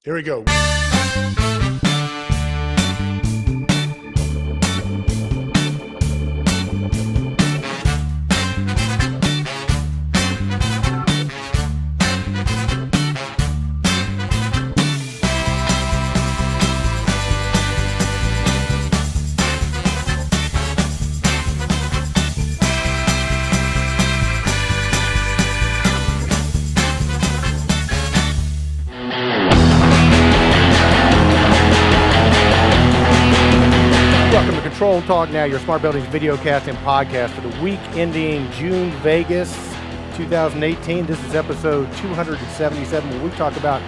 Here we go. ControlTalk now, your smart buildings videocast and podcast for the week ending June, Vegas, 2018. This is episode 277, where we talk about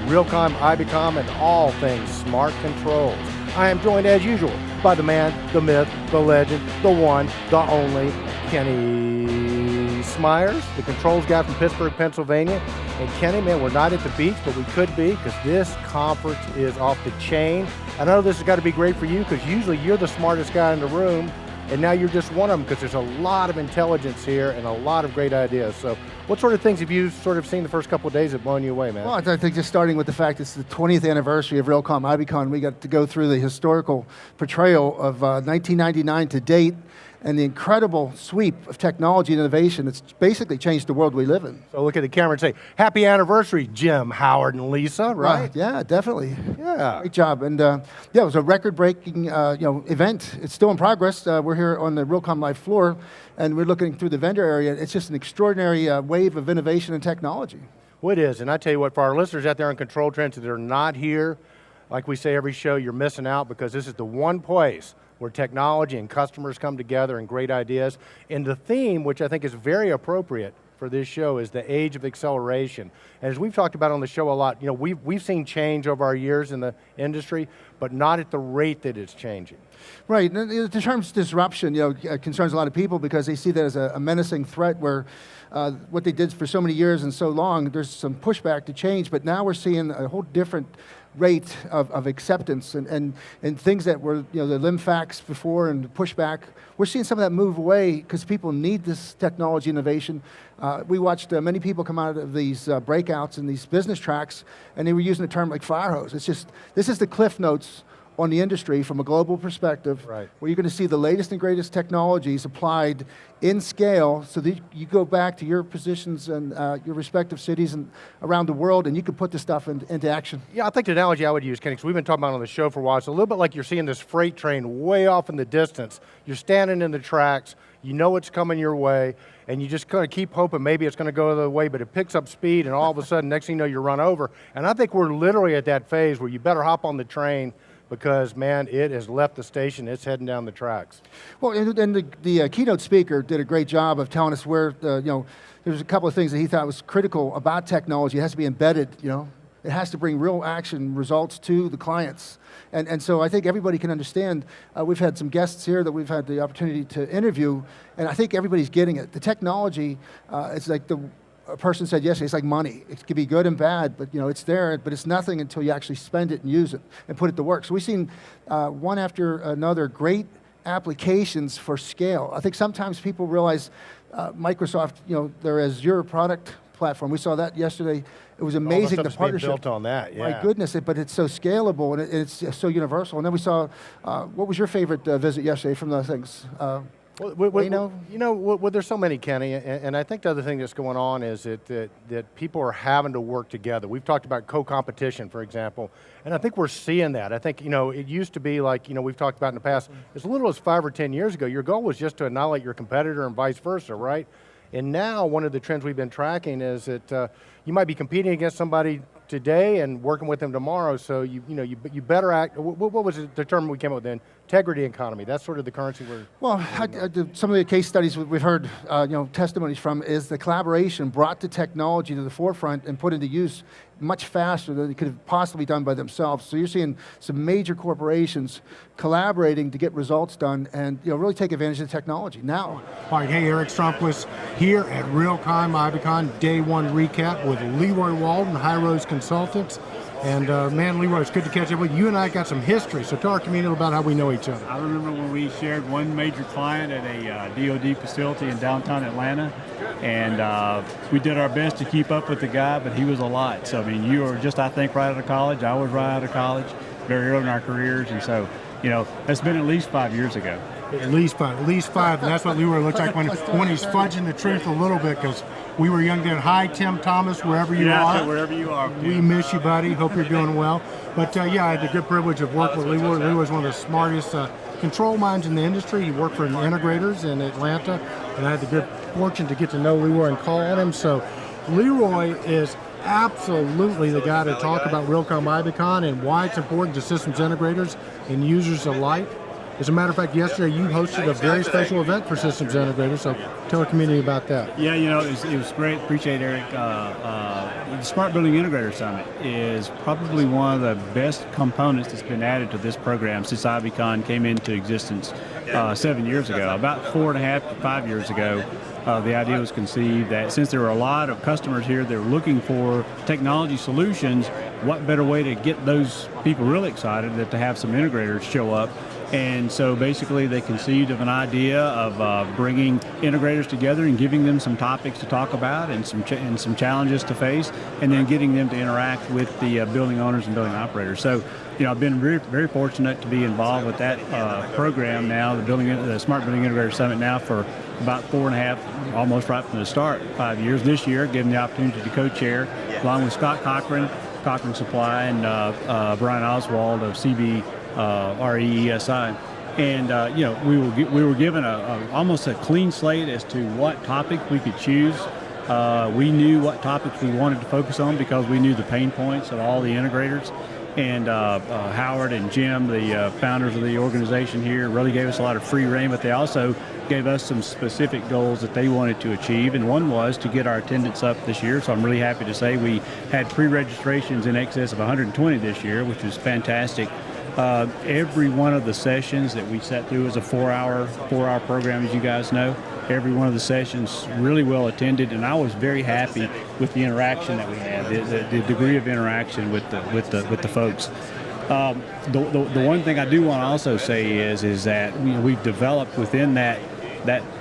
RealComm, Ibcon, and all things smart controls. I am joined, as usual, by the man, the myth, the legend, the one, the only, Kenny Smyers, the controls guy from Pittsburgh, Pennsylvania. And Kenny, man, we're not at the beach, but we could be, because this conference is off the chain. I know this has got to be great for you, because usually you're the smartest guy in the room, and now you're just one of them, because there's a lot of intelligence here and a lot of great ideas. So what sort of things have you sort of seen the first couple of days that blown you away, man? Well, I think just starting with the fact it's the 20th anniversary of RealComm Ibcon, we got to go through the historical portrayal of 1999 to date, and the incredible sweep of technology and innovation. It's basically changed the world we live in. So look at the camera and say, happy anniversary, Jim, Howard, and Lisa, right? Yeah, definitely. Yeah. Great job. And yeah, it was a record-breaking event. It's still in progress. We're here on the RealComm Live floor, and we're looking through the vendor area. It's just an extraordinary wave of innovation and technology. Well, it is, and I tell you what, for our listeners out there on ControlTrans that are not here, like we say every show, you're missing out, because this is the one place where technology and customers come together and great ideas. And the theme, which I think is very appropriate for this show, is the age of acceleration. And as we've talked about on the show a lot, we've seen change over our years in the industry, but not at the rate that it's changing. Right, and the term disruption, concerns a lot of people, because they see that as a menacing threat where what they did for so many years and so long, there's some pushback to change, but now we're seeing a whole different rate of acceptance and things that were the limfax before and the pushback. We're seeing some of that move away because people need this technology innovation. We watched many people come out of these breakouts and these business tracks, and they were using a term like fire hose. It's just, this is the cliff notes on the industry from a global perspective, right, where you're going to see the latest and greatest technologies applied in scale, so that you go back to your positions and your respective cities and around the world, and you can put this stuff into action. Yeah, I think the analogy I would use, Kenny, because we've been talking about it on the show for a while, it's a little bit like you're seeing this freight train way off in the distance. You're standing in the tracks, you know it's coming your way, and you just kind of keep hoping maybe it's going to go the other way, but it picks up speed, and all of a sudden, next thing you know, you're run over. And I think we're literally at that phase where you better hop on the train, because, man, it has left the station, it's heading down the tracks. Well, and the keynote speaker did a great job of telling us where, there's a couple of things that he thought was critical about technology. It has to be embedded, It has to bring real action results to the clients. And so I think everybody can understand. We've had some guests here that we've had the opportunity to interview, and I think everybody's getting it. The technology, it's like a person said yesterday, it's like money. It can be good and bad, but it's there, but it's nothing until you actually spend it and use it and put it to work. So we've seen one after another great applications for scale. I think sometimes people realize Microsoft, their Azure product platform, we saw that yesterday. It was amazing, the partnership. Built on that, yeah. My goodness, but it's so scalable and it's so universal. And then we saw, what was your favorite visit yesterday from those things? There's so many, Kenny, and I think the other thing that's going on is that people are having to work together. We've talked about co-competition, for example, and I think we're seeing that. I think, it used to be like, we've talked about in the past, as little as 5 or 10 years ago, your goal was just to annihilate your competitor and vice versa, right? And now one of the trends we've been tracking is that you might be competing against somebody today and working with them tomorrow, so you better act. What was the term we came up with then? Integrity economy. That's sort of the currency we're. Well, some of the case studies we've heard, testimonies from, is the collaboration brought the technology to the forefront and put into use much faster than they could have possibly done by themselves. So you're seeing some major corporations collaborating to get results done and really take advantage of the technology now. All right, hey, Eric Stromquist here at RealComm Ibcon Day 1 recap with Leroy Walden, High Rose Consultants. And man, Leroy, it's good to catch up with you. You and I got some history, so tell our community about how we know each other. I remember when we shared one major client at a DoD facility in downtown Atlanta. And we did our best to keep up with the guy, but he was a lot. So, I mean, you were just, I think, right out of college. I was right out of college, very early in our careers. And so, you know, that's been at least 5 years ago. At least five, and that's what Leroy looks like when he's fudging the truth a little bit, because we were young then. Hi, Tim Thomas, wherever you are. Wherever you are. We miss you, buddy. Hope you're doing well. But yeah, I had the good privilege of working with Leroy. Leroy's one of the smartest control minds in the industry. He worked for integrators in Atlanta, and I had the good fortune to get to know Leroy and call on him. So Leroy is absolutely the guy to talk about RealComm Ibcon and why it's important to systems integrators and users alike. As a matter of fact, yesterday you hosted a very special event for systems integrators, so tell the community about that. Yeah, you know, it was great. Appreciate Eric. The Smart Building Integrator Summit is probably one of the best components that's been added to this program since Ibcon came into existence 7 years ago. About 4.5 to 5 years ago, the idea was conceived that since there were a lot of customers here that were looking for technology solutions, what better way to get those people really excited than to have some integrators show up. And so basically they conceived of an idea of bringing integrators together and giving them some topics to talk about and some challenges to face, and then getting them to interact with the building owners and building operators. So, you know, I've been very, very fortunate to be involved with that program now, the Smart Building Integrator Summit now for about 4.5, almost right from the start, 5 years. This year, given the opportunity to co-chair, along with Scott Cochran Supply, and Brian Oswald of CB REESI. And you know, we were given almost a clean slate as to what topic we could choose. We knew what topics we wanted to focus on because we knew the pain points of all the integrators. And Howard and Jim, the founders of the organization here, really gave us a lot of free rein, but they also gave us some specific goals that they wanted to achieve, and one was to get our attendance up this year. So I'm really happy to say we had pre-registrations in excess of 120 this year, which was fantastic. Every one of the sessions that we sat through is a four-hour program, as you guys know. Every one of the sessions really well attended, and I was very happy with the interaction that we had, the degree of interaction with the folks. The one thing I do want to also say is that we've developed within that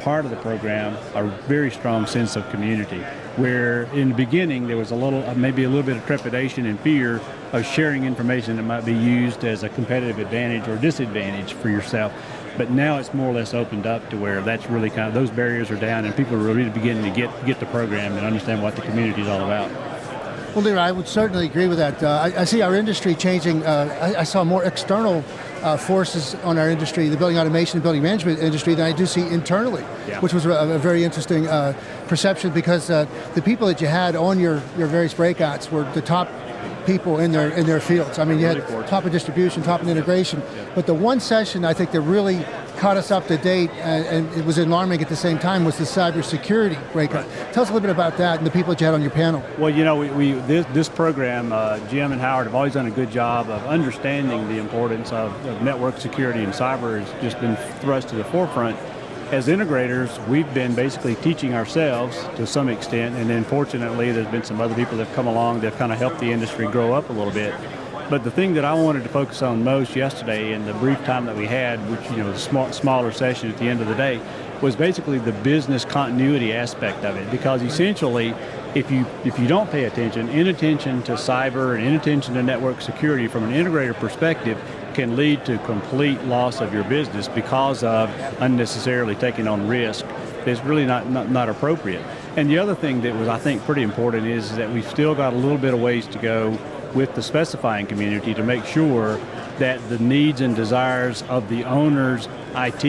part of the program a very strong sense of community, where in the beginning there was maybe a little bit of trepidation and fear of sharing information that might be used as a competitive advantage or disadvantage for yourself. But now it's more or less opened up to where that's really kind of, those barriers are down and people are really beginning to get the program and understand what the community is all about. Well, Leroy, I would certainly agree with that. I see our industry changing. I saw more external forces on our industry, the building automation and building management industry, than I do see internally, which was a very interesting perception, because the people that you had on your various breakouts were the top people in their fields. I mean, you had top of distribution, top of integration, but the one session I think that really caught us up to date and it was alarming at the same time was the cybersecurity breakout. Tell us a little bit about that and the people that you had on your panel. Well, you know, this program, Jim and Howard have always done a good job of understanding the importance of network security, and cyber has just been thrust to the forefront. As integrators, we've been basically teaching ourselves to some extent, and then fortunately there's been some other people that have come along that have kind of helped the industry grow up a little bit. But the thing that I wanted to focus on most yesterday in the brief time that we had, which, you know, the smaller session at the end of the day, was basically the business continuity aspect of it. Because essentially, if you don't pay attention, inattention to cyber and inattention to network security from an integrator perspective can lead to complete loss of your business because of unnecessarily taking on risk that's really not appropriate. And the other thing that was, I think, pretty important is that we've still got a little bit of ways to go with the specifying community to make sure that the needs and desires of the owners, IT,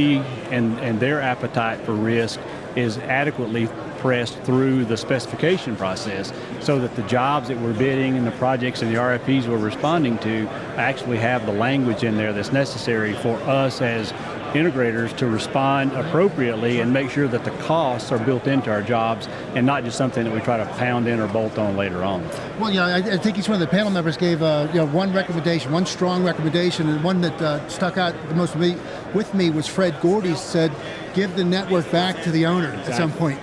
and their appetite for risk is adequately pressed through the specification process, so that the jobs that we're bidding and the projects and the RFPs we're responding to actually have the language in there that's necessary for us as integrators to respond appropriately and make sure that the costs are built into our jobs and not just something that we try to pound in or bolt on later on. Well, yeah, I think each one of the panel members gave one recommendation, one strong recommendation, and one that stuck out the most with me was Fred Gordy said, give the network back to the owner at some point.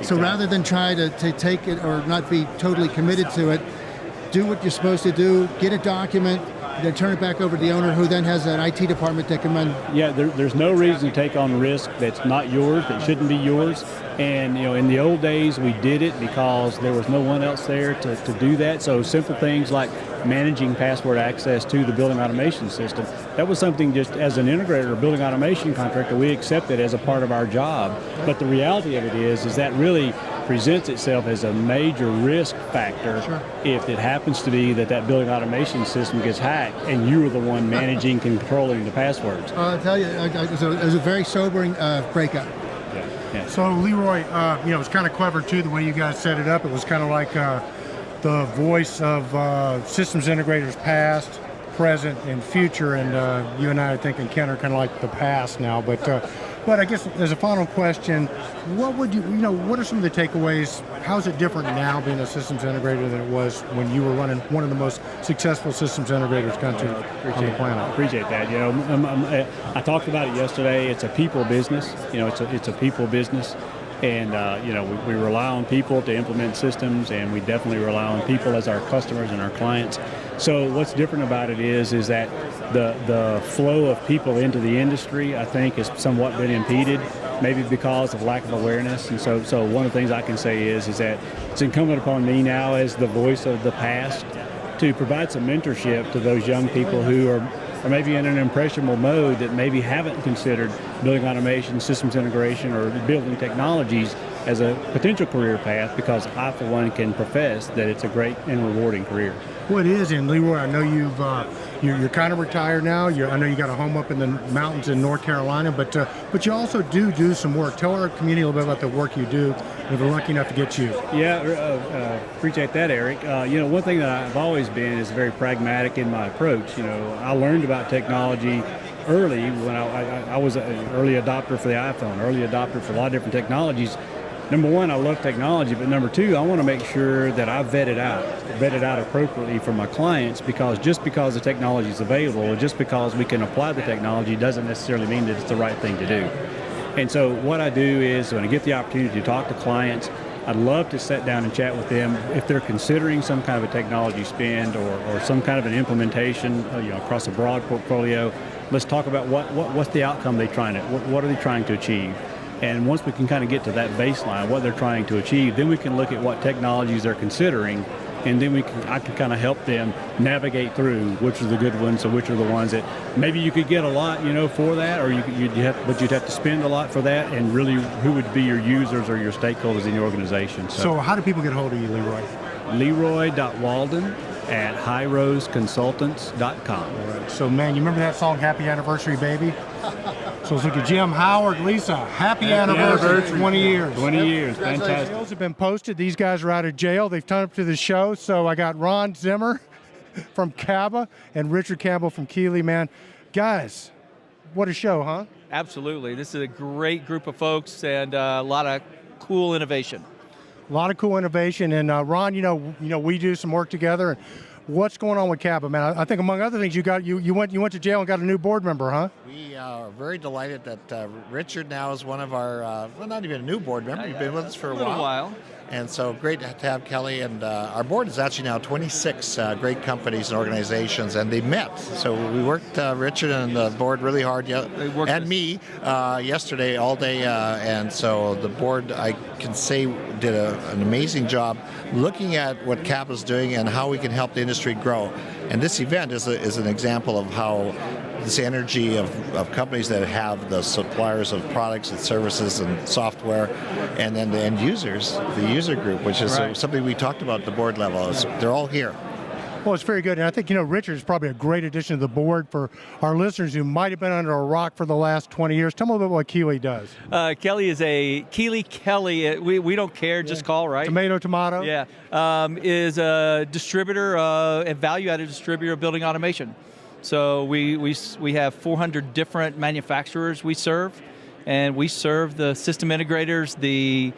So rather than try to take it or not be totally committed to it, do what you're supposed to do, get a document, then turn it back over to the owner, who then has an IT department that can run. Yeah, there's no reason to take on risk that's not yours, that shouldn't be yours, And in the old days, we did it because there was no one else there to do that. So simple things like managing password access to the building automation system, that was something just as an integrator or building automation contractor, we accepted as a part of our job. But the reality of it is that really presents itself as a major risk factor if it happens to be that building automation system gets hacked and you were the one managing, controlling the passwords. I'll tell you, it was a very sobering breakup. Yeah. So Leroy, it was kind of clever too the way you guys set it up. It was kind of like the voice of systems integrators past, present, and future. And you and I think, and Ken are kind of like the past now. But I guess as a final question, what would what are some of the takeaways? How is it different now being a systems integrator than it was when you were running one of the most successful systems integrators on the planet? Appreciate that. I talked about it yesterday. It's a people business. It's a people business. And we rely on people to implement systems, and we definitely rely on people as our customers and our clients. So what's different about it is that the flow of people into the industry, I think, has somewhat been impeded, maybe because of lack of awareness. And so one of the things I can say is that it's incumbent upon me now as the voice of the past to provide some mentorship to those young people who are maybe in an impressionable mode that maybe haven't considered building automation, systems integration, or building technologies as a potential career path, because I, for one, can profess that it's a great and rewarding career. Well, it is, and Leroy, I know you're kind of retired now. I know you got a home up in the mountains in North Carolina, but you also do some work. Tell our community a little bit about the work you do, if we're lucky enough to get you. Yeah, appreciate that, Eric. One thing that I've always been is very pragmatic in my approach. I learned about technology early when I was an early adopter for the iPhone, early adopter for a lot of different technologies. Number one, I love technology, but number two, I want to make sure that I vet it out appropriately for my clients, because just because the technology is available, or just because we can apply the technology, doesn't necessarily mean that it's the right thing to do. And so what I do is, when I get the opportunity to talk to clients, I'd love to sit down and chat with them if they're considering some kind of a technology spend or some kind of an implementation across a broad portfolio. Let's talk about what's the outcome what are they trying to achieve. And once we can kind of get to that baseline, what they're trying to achieve, then we can look at what technologies they're considering, and then I can kind of help them navigate through which are the good ones, or which are the ones that maybe you could get a lot, for that, or you'd have to spend a lot for that, and really who would be your users or your stakeholders in your organization. So how do people get a hold of you, Leroy? Leroy.walden@highroseconsultants.com. All right. So, man, you remember that song, Happy Anniversary, Baby? So let's look at Jim, Howard, Lisa. Happy anniversary, 20 years. 20 years, fantastic. Bills have been posted. These guys are out of jail. They've turned up to the show. So I got Ron Zimmer from CABA and Richard Campbell from Keeley, man. Guys, what a show, huh? Absolutely. This is a great group of folks and a lot of cool innovation. A lot of cool innovation. And Ron, we do some work together. And what's going on with CABA, man? I think among other things, you went to jail and got a new board member, huh? We are very delighted that Richard now is one of our, not even a new board member. You've been with us for a while. And so great to have Kelly. And our board is actually now 26 great companies and organizations, and they met. So we worked, Richard and the board, really hard, and me, yesterday all day. And so the board, I can say, did an amazing job looking at what CABA is doing and how we can help the industry grow. And this event is an example of how this energy of companies that have the suppliers of products and services and software, and then the end users, the user group, which is something we talked about at the board level. They're all here. Well, it's very good. And I think, Richard is probably a great addition to the board for our listeners who might have been under a rock for the last 20 years. Tell me a little bit what Keeley does. Kelly is Kelly. We don't care, just call, right? Tomato. Yeah. Is a distributor, a value-added distributor of building automation. So we have 400 different manufacturers we serve, and we serve the system integrators, the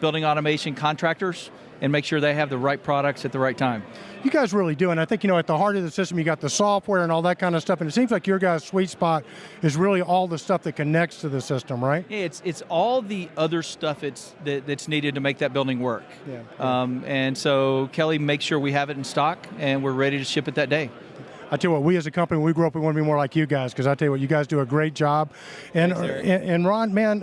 building automation contractors, and make sure they have the right products at the right time. You guys really do, and I think, at the heart of the system, you got the software and all that kind of stuff, and it seems like your guys' sweet spot is really all the stuff that connects to the system, right? Yeah, it's all the other stuff that's needed to make that building work. Yeah. And so Kelly makes sure we have it in stock, and we're ready to ship it that day. I tell you what, we as a company, when we grow up, we want to be more like you guys, because I tell you what, you guys do a great job. And Thanks, Eric. and Ron, man,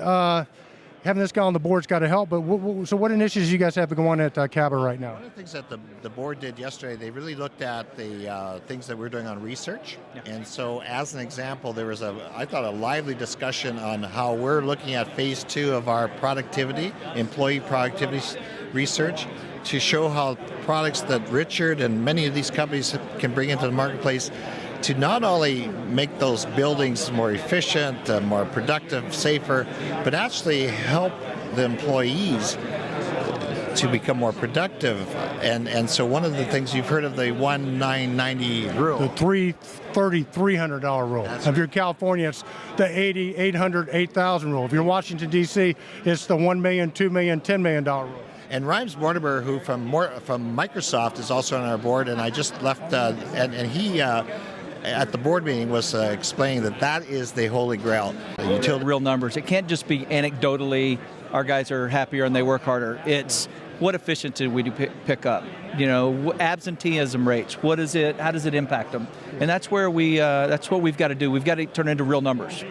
having this guy on the board's got to help. But so what initiatives you guys have going at Campbell right now? One of the things that the board did yesterday, they really looked at the things that we're doing on research. Yeah. And so as an example, there was I thought a lively discussion on how we're looking at phase 2 of our productivity, employee productivity research, to show how products that Richard and many of these companies can bring into the marketplace to not only make those buildings more efficient, more productive, safer, but actually help the employees to become more productive. And so one of the things you've heard of the 1-9-90 rule. The $300 rule. That's if you're in California, it's the 80, 800, 8,000 rule. If you're in Washington, D.C., it's the $1 million, $2 million, $10 million rule. And Rhymes Mortimer, who from Microsoft, is also on our board, and I just left, and he, at the board meeting, was explaining that is the holy grail. Utility real numbers. It can't just be anecdotally, our guys are happier and they work harder. It's what efficiency we do pick up. Absenteeism rates. What is it? How does it impact them? And that's where that's what we've got to do. We've got to turn into real numbers.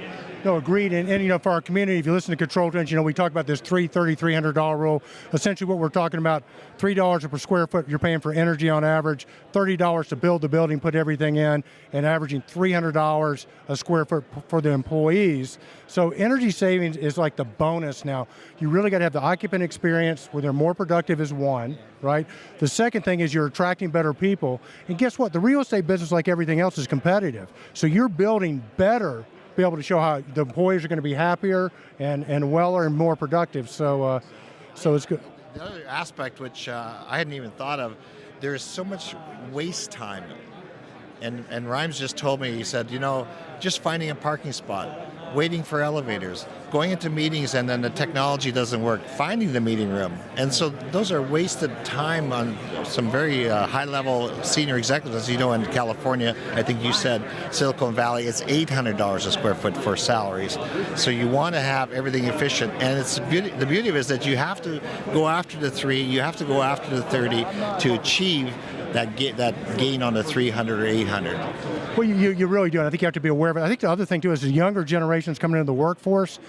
No, agreed. And for our community, if you listen to ControlTrans, we talk about this $300 rule. Essentially what we're talking about, $3 per square foot you're paying for energy on average, $30 to build the building, put everything in, and averaging $300 a square foot for the employees. So energy savings is like the bonus now. You really got to have the occupant experience where they're more productive is one, right? The second thing is you're attracting better people. And guess what? The real estate business, like everything else, is competitive. So you're building better, be able to show how the employees are going to be happier and weller and more productive. So it's good. The other aspect, which I hadn't even thought of, there's so much waste time. And Rhymes just told me, he said, just finding a parking spot, waiting for elevators, going into meetings and then the technology doesn't work, finding the meeting room. And so those are wasted time on some very high-level senior executives. As you know, in California, I think you said Silicon Valley, it's $800 a square foot for salaries. So you want to have everything efficient. And the beauty of it is that you have to go after the 3, you have to go after the 30 to achieve that gain on the 300 or 800. Well, you really do, and I think you have to be aware of it. I think the other thing, too, is the younger generations coming into the workforce,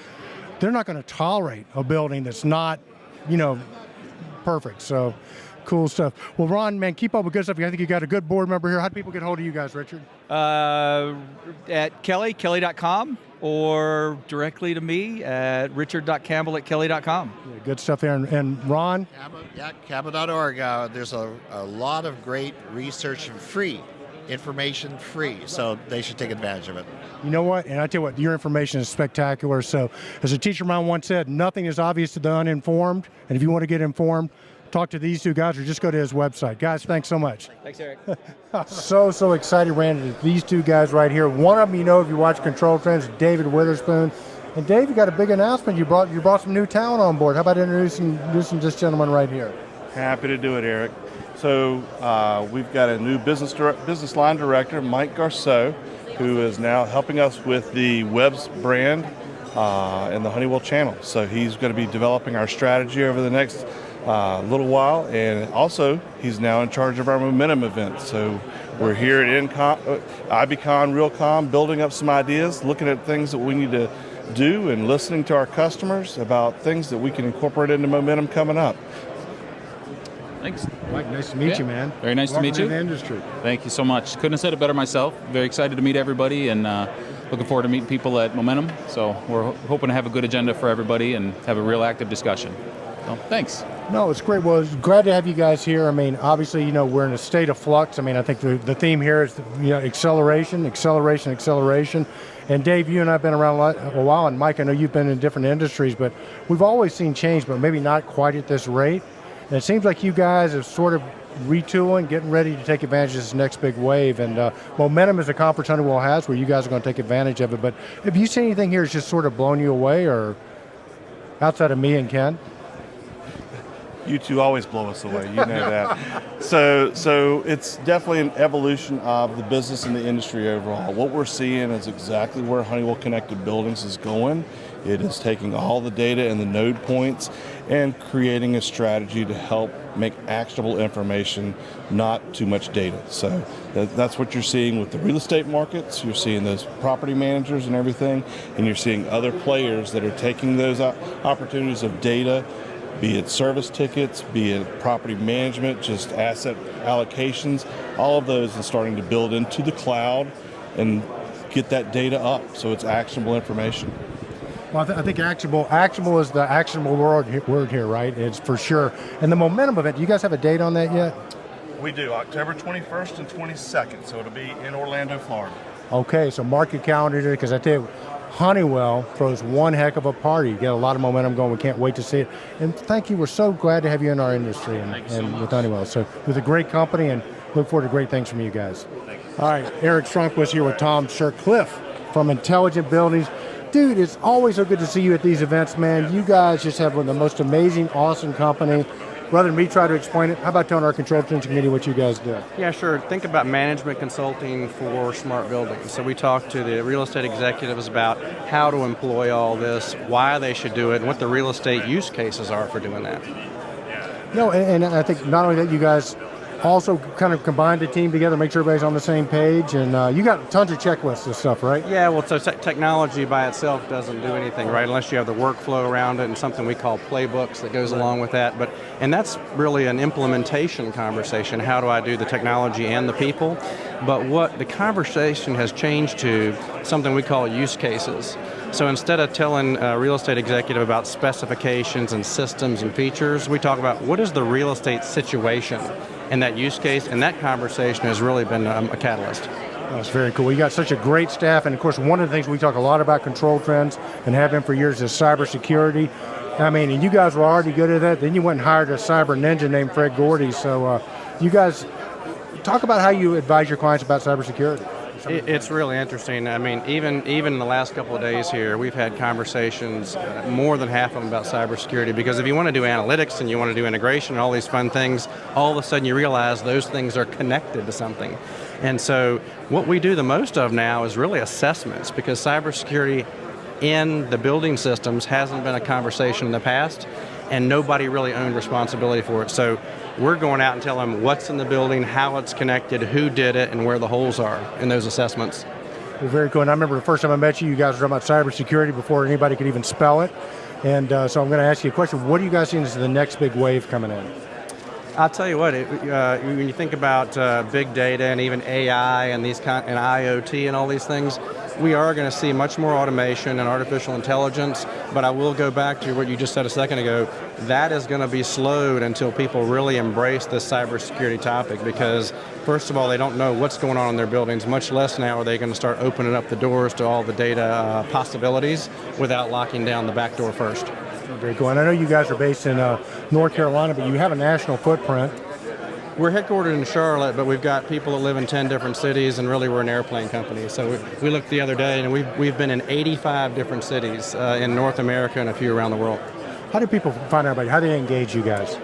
they're not going to tolerate a building that's not, perfect. So, cool stuff. Well, Ron, man, keep up with good stuff. I think you got a good board member here. How do people get hold of you guys, Richard? At kelly.com, or directly to me at richard.campbell@kelly.com. Yeah, good stuff there. And Ron? Campbell.org. There's a lot of great research and free information, so they should take advantage of it. You know what? And I tell you what, your information is spectacular. So, as a teacher of mine once said, nothing is obvious to the uninformed. And if you want to get informed, talk to these two guys or just go to his website. Guys, thanks so much. Thanks, Eric. so excited ran into these two guys right here. One of them, if you watch ControlTrans, David Witherspoon. And Dave, you got a big announcement. You brought some new talent on board. How about introducing this gentleman right here? Happy to do it, Eric. So we've got a new business line director, Mike Garceau, who is now helping us with the Webs brand and the Honeywell channel. So he's going to be developing our strategy over the next little while, and also he's now in charge of our Momentum event. So we're here at Ibcon, RealComm, building up some ideas, looking at things that we need to do and listening to our customers about things that we can incorporate into Momentum coming up. Thanks. Mike, nice to meet you, man. Very nice to meet you. Welcome to the industry. Thank you so much. Couldn't have said it better myself. Very excited to meet everybody and looking forward to meeting people at Momentum. So we're hoping to have a good agenda for everybody and have a real active discussion. So thanks. No, it's great. Well, it's glad to have you guys here. I mean, obviously, we're in a state of flux. I mean, I think the theme here is acceleration. And Dave, you and I have been around a while, and Mike, I know you've been in different industries, but we've always seen change, but maybe not quite at this rate. And it seems like you guys are sort of retooling, getting ready to take advantage of this next big wave. And Momentum is a conference Honeywell has where you guys are going to take advantage of it. But have you seen anything here that's just sort of blown you away, or outside of me and Ken? You two always blow us away, you know that. So it's definitely an evolution of the business and the industry overall. What we're seeing is exactly where Honeywell Connected Buildings is going. It is taking all the data and the node points and creating a strategy to help make actionable information, not too much data. So that's what you're seeing with the real estate markets. You're seeing those property managers and everything, and you're seeing other players that are taking those opportunities of data, be it service tickets, be it property management, just asset allocations, all of those, and starting to build into the cloud and get that data up so it's actionable information. Well, I think actionable is the actionable word here, right? It's for sure. And the momentum event, do you guys have a date on that yet? We do, October 21st and 22nd, so it'll be in Orlando, Florida. Okay, so mark your calendar there, because I tell you, Honeywell throws one heck of a party. You get a lot of momentum going. We can't wait to see it. And thank you. We're so glad to have you in our industry and with Honeywell. So with a great company, and look forward to great things from you guys. All right, Eric Strunk here with Tom Shercliffe from Intelligent Buildings. Dude, it's always so good to see you at these events, man. You guys just have one of the most amazing, awesome company. Rather than me try to explain it, how about telling our ControlTrans community what you guys do? Yeah, sure. Think about management consulting for smart buildings. So we talk to the real estate executives about how to employ all this, why they should do it, and what the real estate use cases are for doing that. No, and I think not only that, you guys also kind of combine the team together, make sure everybody's on the same page, and you got tons of checklists and stuff, right? Yeah, well, so technology by itself doesn't do anything, right, unless you have the workflow around it and something we call playbooks that goes along with that. And that's really an implementation conversation. How do I do the technology and the people? But what the conversation has changed to something we call use cases. So instead of telling a real estate executive about specifications and systems and features, we talk about what is the real estate situation in that use case, and that conversation has really been a catalyst. That's very cool. You got such a great staff, and of course, one of the things we talk a lot about ControlTrans and have been for years is cybersecurity. I mean, and you guys were already good at that. Then you went and hired a cyber ninja named Fred Gordy. So you guys talk about how you advise your clients about cybersecurity. It's really interesting. I mean, even in the last couple of days here, we've had conversations, more than half of them, about cybersecurity, because if you want to do analytics and you want to do integration and all these fun things, all of a sudden you realize those things are connected to something. And so what we do the most of now is really assessments, because cybersecurity in the building systems hasn't been a conversation in the past, and nobody really owned responsibility for it. So we're going out and telling them what's in the building, how it's connected, who did it, and where the holes are in those assessments. Well, very cool. And I remember the first time I met you, you guys were talking about cybersecurity before anybody could even spell it. And so I'm going to ask you a question. What are you guys seeing as the next big wave coming in? I'll tell you what, when you think about big data and even AI and and IoT and all these things, we are going to see much more automation and artificial intelligence, but I will go back to what you just said a second ago. That is going to be slowed until people really embrace this cybersecurity topic, because first of all, they don't know what's going on in their buildings, much less now are they going to start opening up the doors to all the data possibilities without locking down the back door first. Very cool. And I know you guys are based in North Carolina, but you have a national footprint. We're headquartered in Charlotte, but we've got people that live in 10 different cities, and really we're an airplane company. So we looked the other day, and we've been in 85 different cities in North America and a few around the world. How do people find everybody? How do they engage you guys?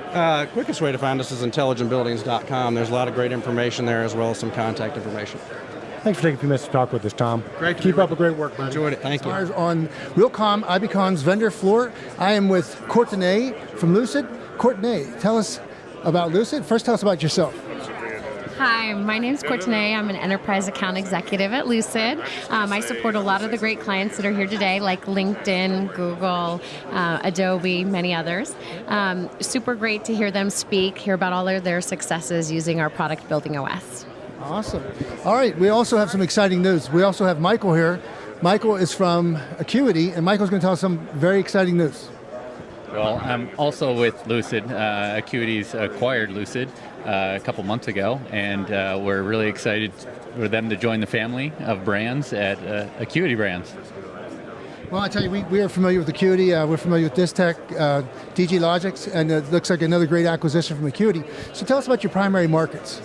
Quickest way to find us is intelligentbuildings.com. There's a lot of great information there, as well as some contact information. Thanks for taking a few minutes to talk with us, Tom. Great. Keep up the great work, buddy. Enjoyed it. Thank you. On RealComm, Ibcon's vendor floor, I am with Courtenay from Lucid. Courtenay, tell us about Lucid. First, tell us about yourself. Hi, my name is Courtenay. I'm an enterprise account executive at Lucid. I support a lot of the great clients that are here today, like LinkedIn, Google, Adobe, many others. Super great to hear them speak, hear about all of their successes using our product Building OS. Awesome. All right, we also have some exciting news. We also have Michael here. Michael is from Acuity, and Michael's going to tell us some very exciting news. Well, I'm also with Lucid. Acuity's acquired Lucid a couple months ago, and we're really excited for them to join the family of brands at Acuity Brands. Well, I tell you, we are familiar with Acuity. We're familiar with Distech, DG Logics, and it looks like another great acquisition from Acuity. So tell us about your primary markets.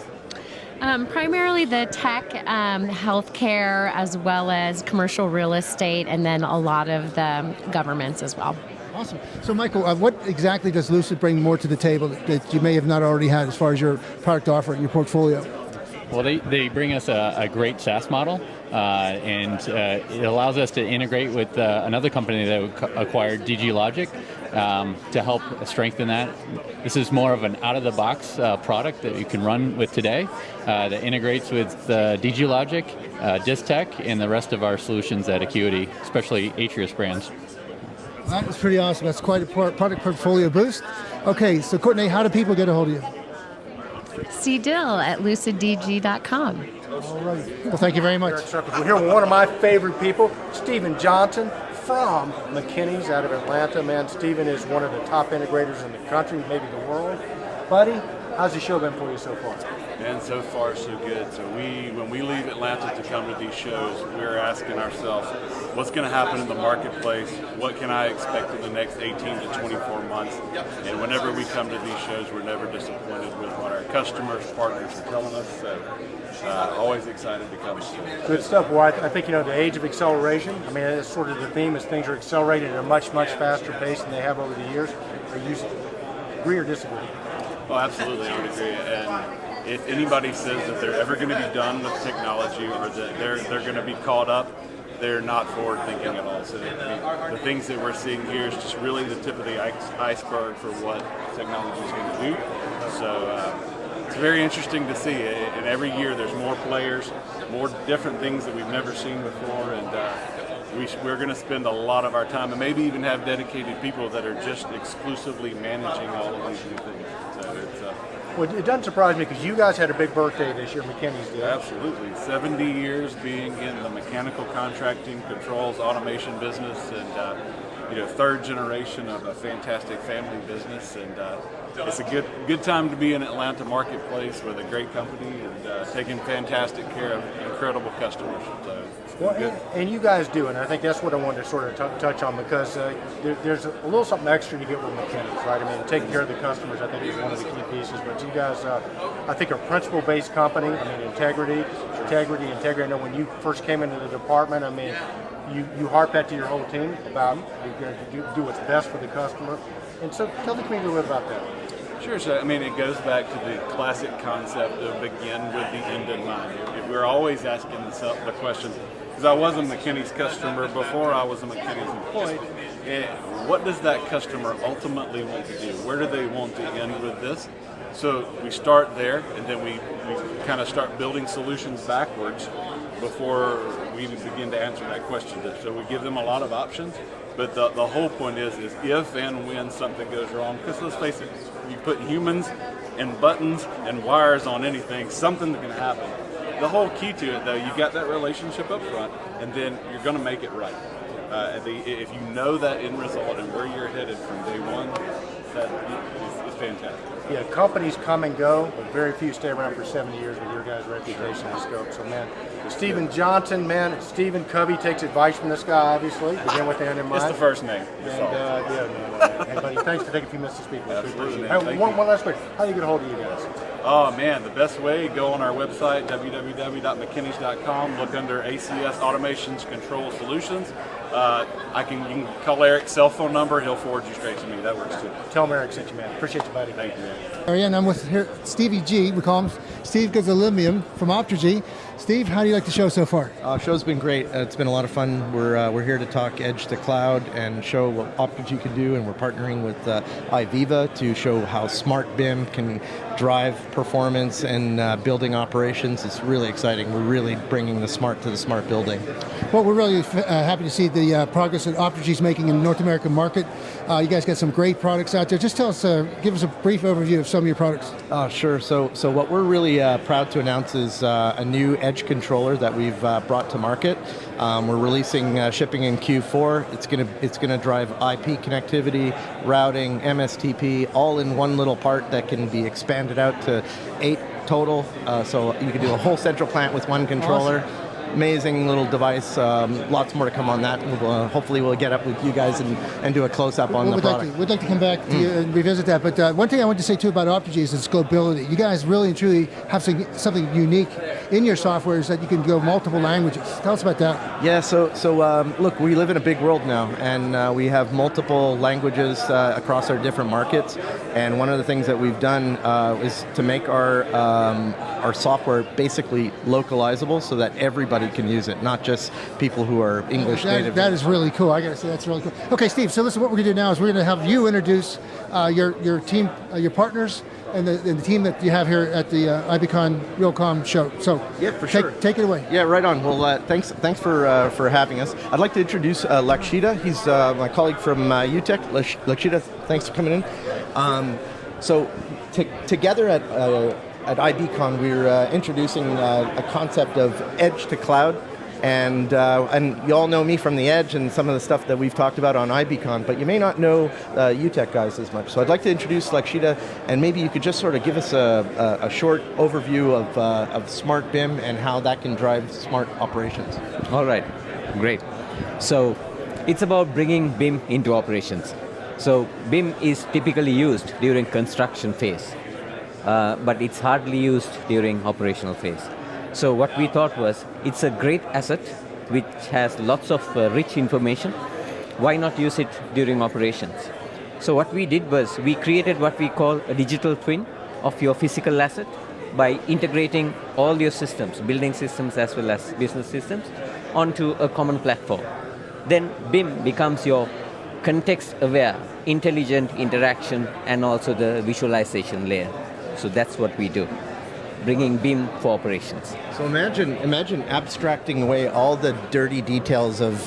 Primarily the tech, healthcare, as well as commercial real estate, and then a lot of the governments as well. Awesome. So Michael, what exactly does Lucid bring more to the table that you may have not already had as far as your product offering, your portfolio? Well, they bring us a great SaaS model, and it allows us to integrate with another company that we acquired, DigiLogic, to help strengthen that. This is more of an out-of-the-box product that you can run with today that integrates with DigiLogic, Distech, and the rest of our solutions at Acuity, especially Atrius brands. That was pretty awesome. That's quite a product portfolio boost. Okay, so Courtney, how do people get a hold of you? cdill@luciddg.com. All right. Well, thank you very much. We're here with one of my favorite people, Stephen Johnson from McKinney's out of Atlanta. Man, Stephen is one of the top integrators in the country, maybe the world. Buddy, how's the show been for you so far? Man, so far so good. So when we leave Atlanta to come to these shows, we're asking ourselves, what's going to happen in the marketplace? What can I expect in the next 18 to 24 months? And whenever we come to these shows, we're never disappointed with what our customers, partners are telling us. So always excited to come. Good stuff. Well, I think, the age of acceleration, I mean, it's sort of the theme is things are accelerating at a much, much faster pace than they have over the years. Are you agree or disagree? Oh, absolutely, I would agree. And if anybody says that they're ever going to be done with technology or that they're going to be caught up, they're not forward thinking at all. So the things that we're seeing here is just really the tip of the iceberg for what technology is going to do. So it's very interesting to see. And every year there's more players, more different things that we've never seen before. And we're going to spend a lot of our time and maybe even have dedicated people that are just exclusively managing all of these new things. So it's well, it doesn't surprise me because you guys had a big birthday this year, McKinney's did. Absolutely. 70 years being in the mechanical contracting, controls, automation business, and third generation of a fantastic family business. And it's a good time to be in Atlanta marketplace with a great company and taking fantastic care of incredible customers. So and you guys do, and I think that's what I wanted to sort of touch on because there's a little something extra you get with McKinney's, right? I mean, taking care of the customers, I think, is one of the key pieces. But you guys, I think, are a principle-based company. I mean, integrity. I know when you first came into the department, I mean, you harp that to your whole team about you're going to do what's best for the customer. And so tell the community a little bit about that. Sure. So, I mean, it goes back to the classic concept of begin with the end in mind. We're always asking the question, because I was a McKinney's customer before I was a McKinney's employee, what does that customer ultimately want to do? Where do they want to end with this? So we start there, and then we kind of start building solutions backwards before we even begin to answer that question. So we give them a lot of options, but the whole point is if and when something goes wrong, because let's face it, you put humans and buttons and wires on anything, something's going to happen. The whole key to it, though, you got that relationship up front, and then you're going to make it right. If you know that end result and where you're headed from day one, that is fantastic. Yeah, companies come and go, but very few stay around for 70 years with your guys' reputation and scope. So, man, Stephen Johnson, man, Stephen Covey takes advice from this guy, obviously. Begin with the end in mind. It's the first name. Hey, buddy, thanks for taking a few minutes to speak with us. Absolutely. Hey, one last question. How do you get a hold of you guys? Oh, man, the best way, go on our website, www.mckinneys.com, look under ACS Automations Control Solutions. You can call Eric's cell phone number. He'll forward you straight to me. That works too. Tell him Eric sent you, man. Appreciate you, buddy. Thank you, man. All right, and I'm with here, Stevie G, we call him Steve Gazalimium from Optergy. Steve, how do you like the show so far? Show's been great. It's been a lot of fun. We're here to talk edge to cloud and show what Optergy can do, and we're partnering with iViva to show how smart BIM can drive performance and building operations. It's really exciting. We're really bringing the smart to the smart building. Well, we're really happy to see the progress that Optergy's making in the North American market. You guys got some great products out there. Just tell us, give us a brief overview of some of your products. Sure. So what we're really proud to announce is a new edge controller that we've brought to market. We're releasing, shipping in Q4. It's gonna drive IP connectivity, routing, MSTP, all in one little part that can be expanded out to 8 total. So you can do a whole central plant with one controller. Awesome. Amazing little device. Lots more to come on that. Hopefully we'll get up with you guys and do a close-up on the product. We'd like to come back to you and revisit that. But one thing I want to say, too, about Optergy is its globability. You guys really and truly have something unique in your software is that you can go multiple languages. Tell us about that. Yeah, so look, we live in a big world now, and we have multiple languages across our different markets. And one of the things that we've done is to make our software basically localizable so that everybody can use it, not just people who are English native. That is really cool. I gotta say, that's really cool. Okay, Steve. So listen, what we're gonna do now is we're gonna have you introduce your team, your partners, and the team that you have here at the Ibcon RealComm show. So yeah, for sure. Take it away. Yeah, right on. Well, thanks for having us. I'd like to introduce Lakshita. He's my colleague from UTech. Lakshita, thanks for coming in. So together at Ibcon, we're introducing a concept of edge to cloud. And you all know me from the Edge and some of the stuff that we've talked about on Ibcon, but you may not know UTech guys as much. So I'd like to introduce Lakshita, and maybe you could just sort of give us a short overview of Smart BIM and how that can drive smart operations. All right, great. So it's about bringing BIM into operations. So BIM is typically used during construction phase, but it's hardly used during operational phase. So what we thought was, it's a great asset which has lots of rich information. Why not use it during operations? So what we did was, we created what we call a digital twin of your physical asset by integrating all your systems, building systems as well as business systems, onto a common platform. Then BIM becomes your context-aware, intelligent interaction and also the visualization layer. So that's what we do, bringing BIM for operations. So imagine abstracting away all the dirty details of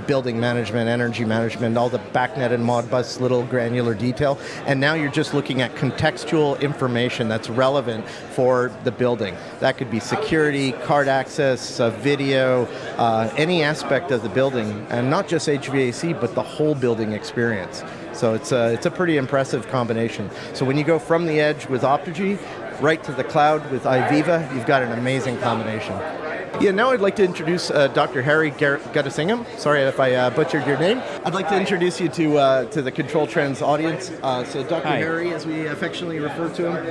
building management, energy management, all the BACnet and Modbus little granular detail, and now you're just looking at contextual information that's relevant for the building. That could be security, card access, video, any aspect of the building, and not just HVAC, but the whole building experience. So it's a pretty impressive combination. So when you go from the edge with Optigy, right to the cloud with IVIVA, you've got an amazing combination. Yeah, now I'd like to introduce Dr. Harry Guttasingam. Sorry if I butchered your name. I'd like to introduce you to the ControlTrans audience. So Dr. Hi. Harry, as we affectionately refer to him,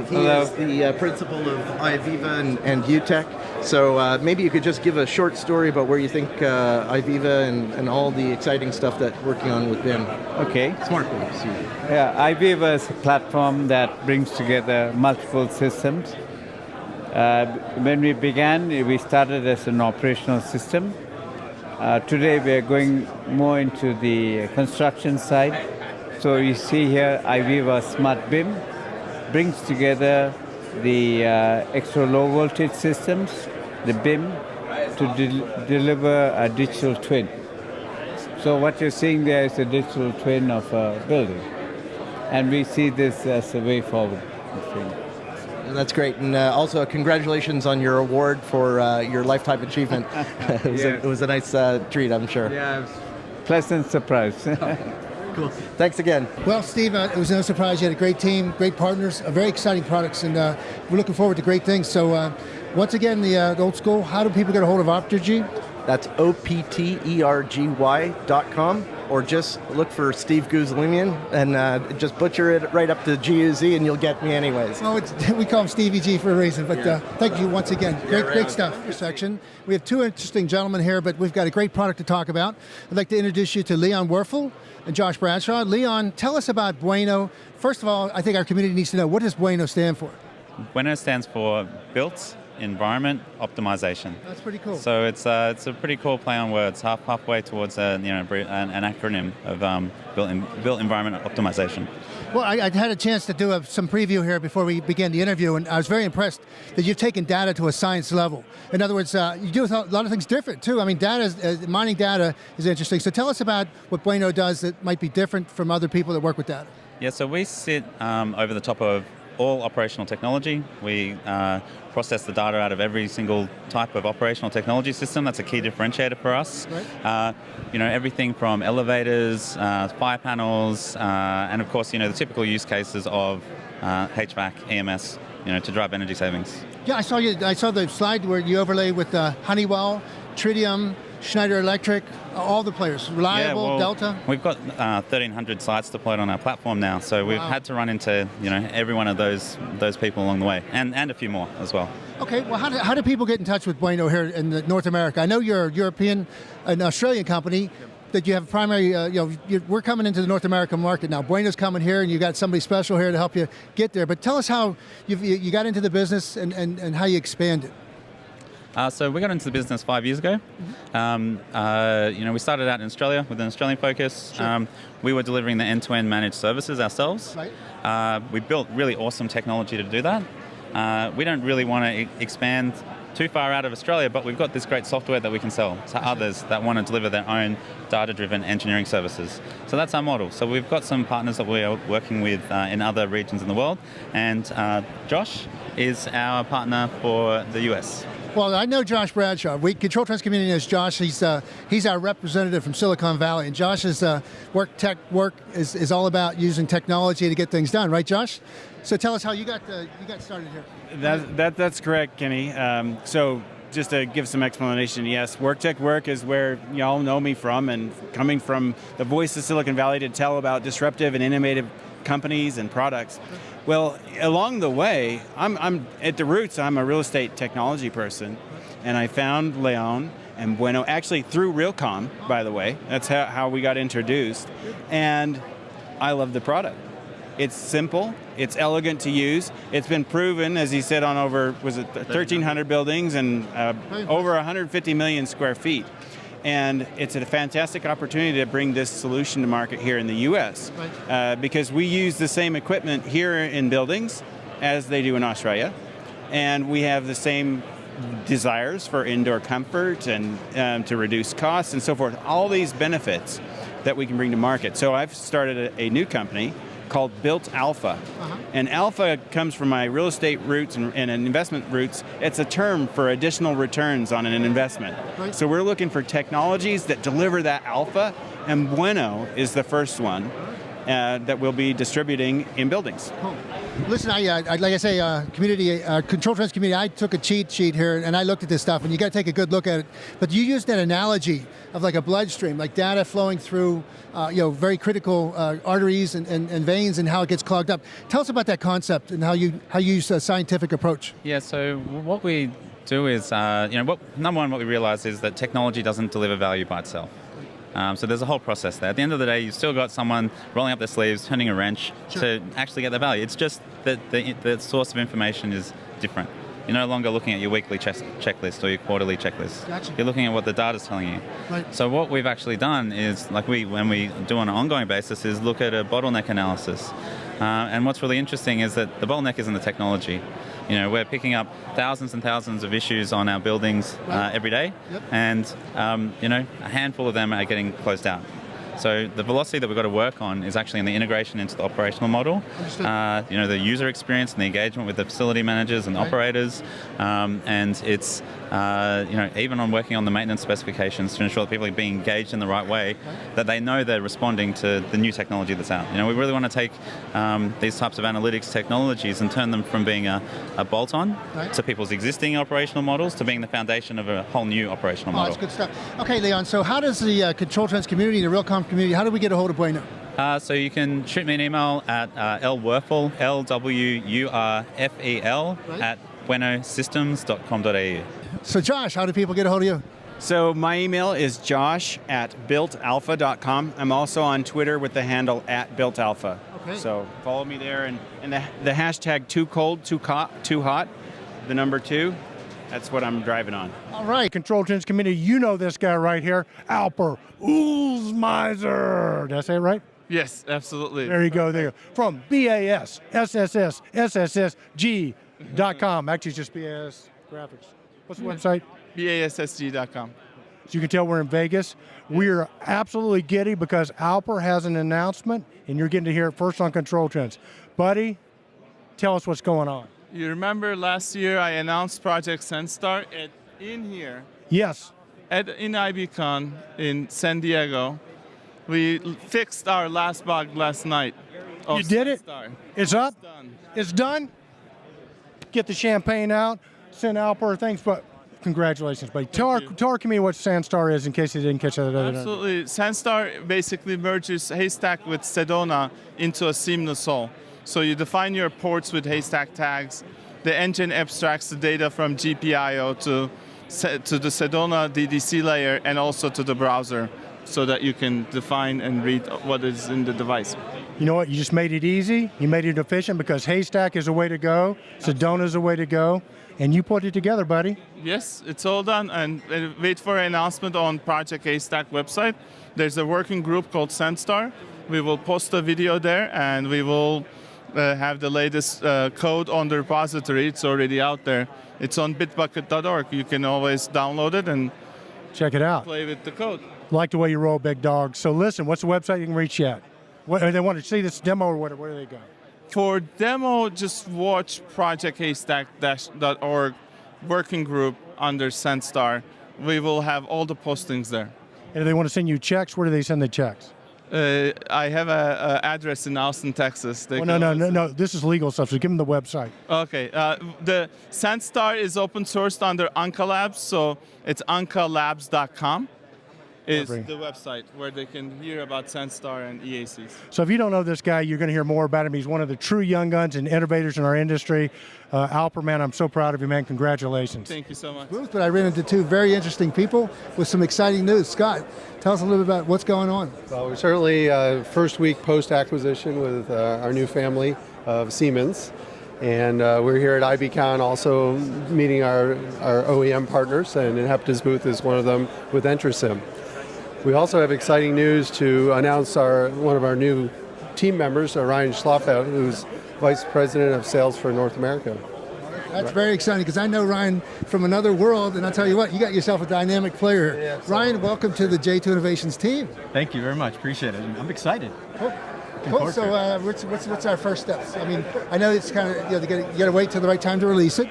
he Hello. is the principal of IVIVA and UTech. So maybe you could just give a short story about where you think IVIVA and all the exciting stuff that we're working on with BIM. Okay. Smart BIM. Yeah, IBIVA is a platform that brings together multiple systems. When we began, we started as an operational system. Today we are going more into the construction side. So you see here, IVIVA Smart BIM brings together the extra low voltage systems, the BIM, to deliver a digital twin. So what you're seeing there is a digital twin of a building. And we see this as a way forward. That's great, and also congratulations on your award for your lifetime achievement. It was a nice treat, I'm sure. Yeah, it was pleasant surprise. Cool. Thanks again. Well, Steve, it was no surprise. You had a great team, great partners, very exciting products, and we're looking forward to great things. So once again, the old school, how do people get a hold of Optigy? That's optergy.com, or just look for Steve Guzlimian and just butcher it right up to G-U-Z and you'll get me anyways. Oh, we call him Stevie G for a reason, but thank you once again. Great stuff. Section. We have two interesting gentlemen here, but we've got a great product to talk about. I'd like to introduce you to Leon Werfel and Josh Bradshaw. Leon, tell us about Bueno. First of all, I think our community needs to know, what does Bueno stand for? Bueno stands for Built Environment Optimization. That's pretty cool. So it's a pretty cool play on words, halfway towards an acronym of Built Environment Optimization. Well, I had a chance to do some preview here before we began the interview, and I was very impressed that you've taken data to a science level. In other words, you do a lot of things different too. I mean, mining data is interesting. So tell us about what Bueno does that might be different from other people that work with data. Yeah, so we sit over the top of all operational technology. We process the data out of every single type of operational technology system. That's a key differentiator for us. Right. Everything from elevators, fire panels, and of course, the typical use cases of HVAC, EMS, to drive energy savings. Yeah, I saw the slide where you overlay with Honeywell, Tritium, Schneider Electric, all the players, Reliable, well, Delta. We've got 1,300 sites deployed on our platform now, so we've had to run into every one of those people along the way, and a few more as well. Okay, well, how do people get in touch with Bueno here in North America? I know you're a European, an Australian company. That you have primary, we're coming into the North American market now. Bueno's coming here, and you got somebody special here to help you get there. But tell us how you got into the business and how you expanded. So we got into the business 5 years ago. We started out in Australia with an Australian focus. Sure. We were delivering the end-to-end managed services ourselves. Right. We built really awesome technology to do that. We don't really want to expand too far out of Australia, but we've got this great software that we can sell to others that want to deliver their own data-driven engineering services. So that's our model. So we've got some partners that we are working with in other regions in the world, and Josh is our partner for the US. Well, I know Josh Bradshaw. ControlTrans Community knows Josh. He's our representative from Silicon Valley, and Josh's work is all about using technology to get things done, right, Josh? So tell us how you got started here. That's correct, Kenny. So just to give some explanation, yes, Work is where y'all know me from, and coming from the voice of Silicon Valley to tell about disruptive and innovative companies and products. Well, along the way, I'm at the roots, I'm a real estate technology person, and I found Leon and Bueno, actually through RealComm, by the way. That's how we got introduced, and I love the product. It's simple, it's elegant to use. It's been proven, as he said, on over 1,300 buildings and over 150 million square feet. And it's a fantastic opportunity to bring this solution to market here in the U.S. Because we use the same equipment here in buildings as they do in Australia. And we have the same desires for indoor comfort and to reduce costs and so forth. All these benefits that we can bring to market. So I've started a new company called Built Alpha. And Alpha comes from my real estate roots and investment roots. It's a term for additional returns on an investment. Right. So we're looking for technologies that deliver that alpha, and Bueno is the first one that we'll be distributing in buildings. Cool. Listen, like I say, ControlTrans Community, I took a cheat sheet here and I looked at this stuff, and you got to take a good look at it. But you used that analogy of like a bloodstream, like data flowing through, very critical arteries and veins, and how it gets clogged up. Tell us about that concept and how you use a scientific approach. Yeah. So what we do is, number one, what we realize is that technology doesn't deliver value by itself. So there's a whole process there. At the end of the day, you've still got someone rolling up their sleeves, turning a wrench to actually get the value. It's just that the source of information is different. You're no longer looking at your weekly checklist or your quarterly checklist. Gotcha. You're looking at what the data's telling you. Right. So what we've actually done is, when we do on an ongoing basis, is look at a bottleneck analysis. And what's really interesting is that the bottleneck isn't the technology. We're picking up thousands and thousands of issues on our buildings every day, and a handful of them are getting closed out. So the velocity that we've got to work on is actually in the integration into the operational model. The user experience and the engagement with the facility managers and operators, and it's even on working on the maintenance specifications to ensure that people are being engaged in the right way, that they know they're responding to the new technology that's out. We really want to take these types of analytics technologies and turn them from being a bolt-on to people's existing operational models to being the foundation of a whole new operational model. That's good stuff. Okay, Leon, so how does the ControlTrans community, the RealComm community, how do we get a hold of Bueno? So you can shoot me an email at lwurfel, LWURFEL, at buenosystems.com.au. So Josh, how do people get a hold of you? So my email is josh@builtalpha.com. I'm also on Twitter with the handle @builtalpha. Okay. So follow me there, and the hashtag too cold, too hot, the number 2, that's what I'm driving on. All right, ControlTrans Community, you know this guy right here, Alper Oozmeiser. Did I say it right? Yes, absolutely. There you go, there. From BASSSSSG.com. Actually, it's just BAS Graphics. What's the website? BASSG.com. So you can tell we're in Vegas. We're absolutely giddy because Alper has an announcement, and you're getting to hear it first on ControlTrans. Buddy, tell us what's going on. You remember last year I announced Project SenStar in here? Yes. In Ibcon in San Diego. We fixed our last bug last night. You did it? It's up? It's done. It's done? Get the champagne out, send Alper things, but congratulations, buddy. Tell our community what Sandstar is in case they didn't catch that other night. Absolutely. Sandstar basically merges Haystack with Sedona into a seamless whole. So you define your ports with Haystack tags. The engine abstracts the data from GPIO to the Sedona DDC layer and also to the browser so that you can define and read what is in the device. You know what? You just made it easy. You made it efficient because Haystack is a way to go. Sedona is a way to go. And you put it together, buddy. Yes, it's all done. And wait for an announcement on Project Haystack website. There's a working group called Sandstar. We will post a video there, and we will have the latest code on the repository. It's already out there. It's on bitbucket.org. You can always download it and check it out. Play with the code. Like the way you roll, big dog. So listen, what's the website you can reach you at? They want to see this demo or whatever. Where do they go? For demo, just watch projecthaystack.org working group under Sandstar. We will have all the postings there. And if they want to send you checks, where do they send the checks? I have an address in Austin, Texas. No. This is legal stuff, so give them the website. Okay. The Sandstar is open sourced under Anka Labs, so it's ankalabs.com. Is the website where they can hear about Sandstar and EACs. So if you don't know this guy, you're going to hear more about him. He's one of the true young guns and innovators in our industry. Alper, man, I'm so proud of you, man. Congratulations. Thank you so much. But I ran into two very interesting people with some exciting news. Scott, tell us a little bit about what's going on. Well, we're certainly first week post-acquisition with our new family of Siemens. And we're here at Ibcon also meeting our OEM partners, and Inhepta's booth is one of them with Entrasim. We also have exciting news to announce one of our new team members, Ryan Schlafeld, who's Vice President of Sales for North America. That's very exciting because I know Ryan from another world, and I'll tell you what, you got yourself a dynamic player. Yeah, Ryan, welcome to the J2 Innovations team. Thank you very much. Appreciate it. I'm excited. Cool. So what's our first steps? I mean, I know it's kind of, you got to wait till the right time to release it.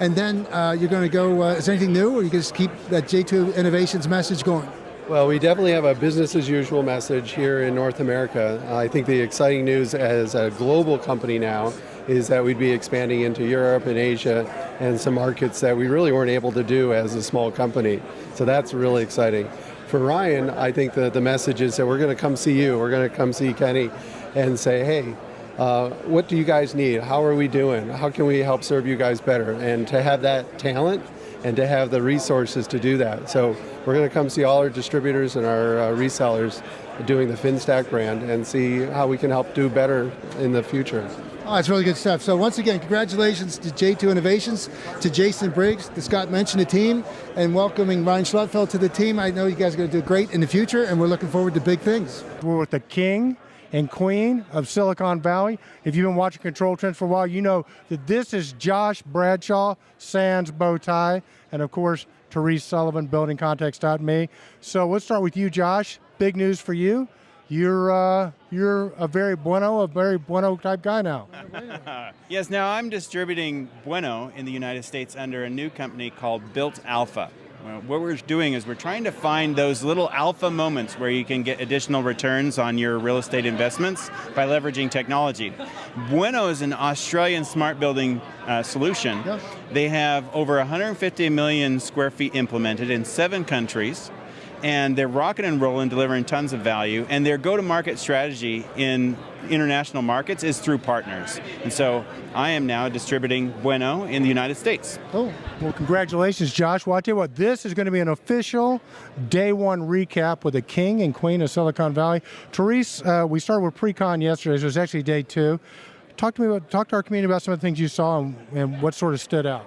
And then you're going to go, is there anything new, or you can just keep that J2 Innovations message going? Well, we definitely have a business as usual message here in North America. I think the exciting news as a global company now is that we'd be expanding into Europe and Asia and some markets that we really weren't able to do as a small company. So that's really exciting. For Ryan, I think the message is that we're going to come see you, we're going to come see Kenny and say, hey, what do you guys need? How are we doing? How can we help serve you guys better? And to have that talent and to have the resources to do that. So we're going to come see all our distributors and our resellers doing the FinStack brand and see how we can help do better in the future. Oh, that's really good stuff. So once again, congratulations to J2 Innovations, to Jason Briggs, to Scott mentioned the team, and welcoming Ryan Schlafeld to the team. I know you guys are going to do great in the future, and we're looking forward to big things. We're with the king and queen of Silicon Valley. If you've been watching ControlTrans for a while, you know that this is Josh Bradshaw, sans bow tie, and of course, Therese Sullivan, buildingcontext.me. So let's start with you, Josh. Big news for you. You're a very bueno type guy now. Yes, now I'm distributing Bueno in the United States under a new company called Built Alpha. What we're doing is we're trying to find those little alpha moments where you can get additional returns on your real estate investments by leveraging technology. Bueno is an Australian smart building solution. Yes. They have over 150 million square feet implemented in 7 countries, and they're rocking and rolling, delivering tons of value, and their go-to-market strategy in international markets is through partners. And so I am now distributing Bueno in the United States. Oh, well, congratulations, Josh. Well, I'll tell you what, this is going to be an official day one recap with the king and queen of Silicon Valley. Therese, we started with pre-con yesterday, so it was actually day 2. Talk to our community about some of the things you saw and what sort of stood out.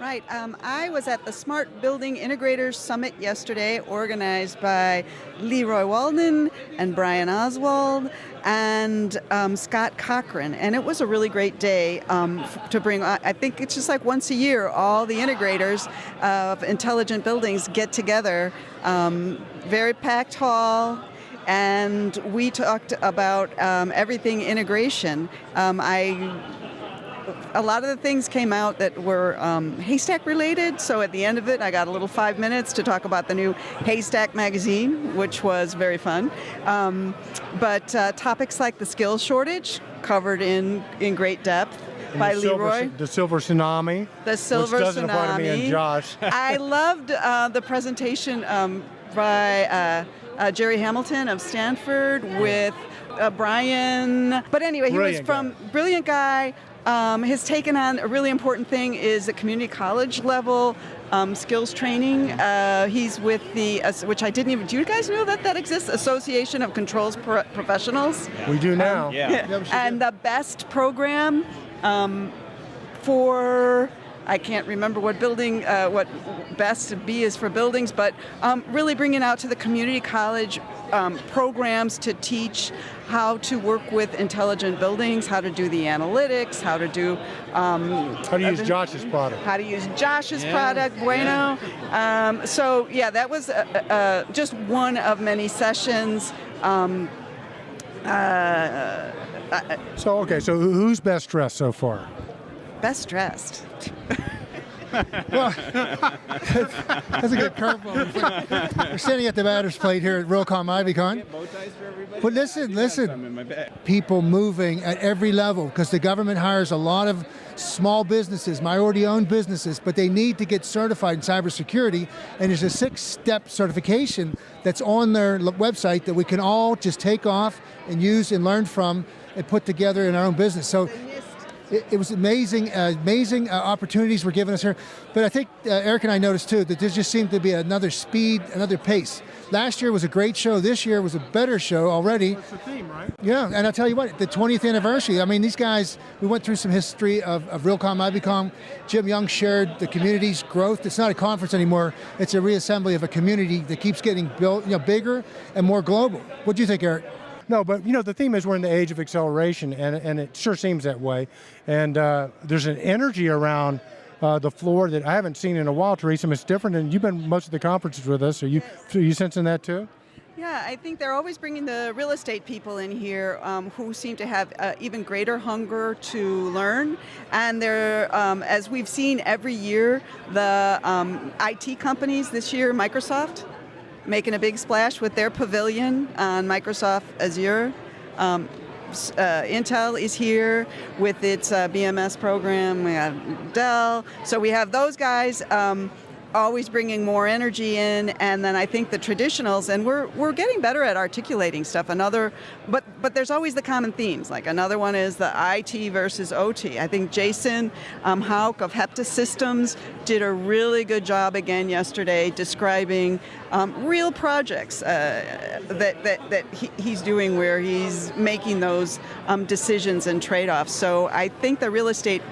Right. I was at the Smart Building Integrators Summit yesterday, organized by Leroy Walden and Brian Oswald and Scott Cochran. And it was a really great day to bring, I think it's just like once a year, all the integrators of intelligent buildings get together. Very packed hall. And we talked about everything integration. A lot of the things came out that were Haystack related, so at the end of it I got a little 5 minutes to talk about the new Haystack magazine, which was very fun. But topics like the skills shortage covered in great depth. by Leroy. The Silver Tsunami. The Silver which doesn't Tsunami. apply to me and Josh. I loved the presentation by Jerry Hamilton of Stanford with Brian. But anyway, he was from brilliant guy. Has taken on a really important thing is the community college level skills training. He's with the, which I didn't even, do you guys know that exists? Association of Controls Professionals. We do now. And the best program for, I can't remember what building, what best B is for buildings, but really bringing out to the community college programs to teach how to work with intelligent buildings, how to do the analytics, how to do... how to use Josh's product. How to use Josh's product, Bueno. So yeah, that was just one of many sessions. So who's best dressed so far? Best dressed. Well, that's a good curveball. We're standing at the batter's plate here at RealComm Ibcon. But listen, people moving at every level because the government hires a lot of small businesses, minority-owned businesses, but they need to get certified in cybersecurity, and there's a 6-step certification that's on their website that we can all just take off and use and learn from and put together in our own business. So it was amazing opportunities were given us here. But I think Eric and I noticed too that there just seemed to be another speed, another pace. Last year was a great show. This year was a better show already. That's the theme, right? Yeah, and I'll tell you what, the 20th anniversary, I mean, these guys, we went through some history of RealComm, Ibcon. Jim Young shared the community's growth. It's not a conference anymore. It's a reassembly of a community that keeps getting built, bigger and more global. What do you think, Eric? No, but the theme is we're in the age of acceleration, and it sure seems that way. And there's an energy around the floor that I haven't seen in a while, Teresa. It's different, and you've been most of the conferences with us. Are you sensing that too? Yeah, I think they're always bringing the real estate people in here who seem to have even greater hunger to learn. And they're, as we've seen every year, the IT companies this year, Microsoft, making a big splash with their pavilion on Microsoft Azure. Intel is here with its BMS program. We have Dell. So we have those guys always bringing more energy in, and then I think the traditionals, and we're getting better at articulating stuff. But there's always the common themes. Like another one is the IT versus OT. I think Jason Hauk of Hepta Systems did a really good job again yesterday describing real projects that he's doing where he's making those decisions and trade-offs. So I think the real estate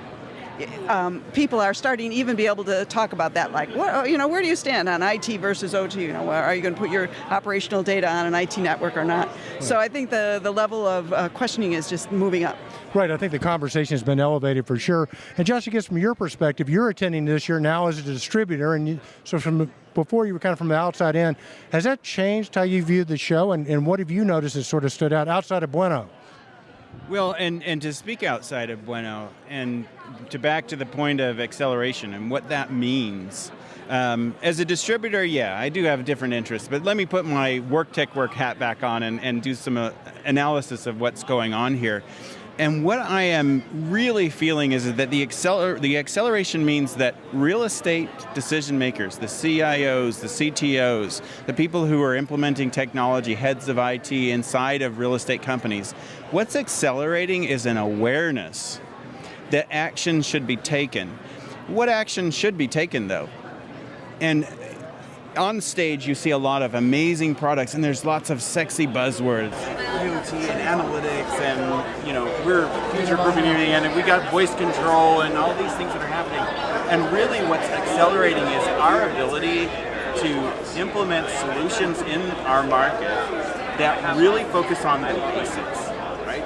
people are starting to even be able to talk about that, like, where do you stand on IT versus OT? Are you going to put your operational data on an IT network or not? Right. So I think the level of questioning is just moving up. Right, I think the conversation has been elevated for sure. And Josh, I guess from your perspective, you're attending this year now as a distributor, and so from before you were kind of from the outside in, has that changed how you viewed the show, and what have you noticed that sort of stood out outside of Bueno? Well, and to speak outside of Bueno, and to back to the point of acceleration and what that means. As a distributor, yeah, I do have different interests, but let me put my work hat back on and do some analysis of what's going on here. And what I am really feeling is that the acceleration means that real estate decision makers, the CIOs, the CTOs, the people who are implementing technology, heads of IT inside of real estate companies, what's accelerating is an awareness that action should be taken. What action should be taken, though? And on stage, you see a lot of amazing products, and there's lots of sexy buzzwords. IoT and analytics, and we're future-proofing everything, and we got voice control, and all these things that are happening. And really, what's accelerating is our ability to implement solutions in our market that really focus on the basics. Right?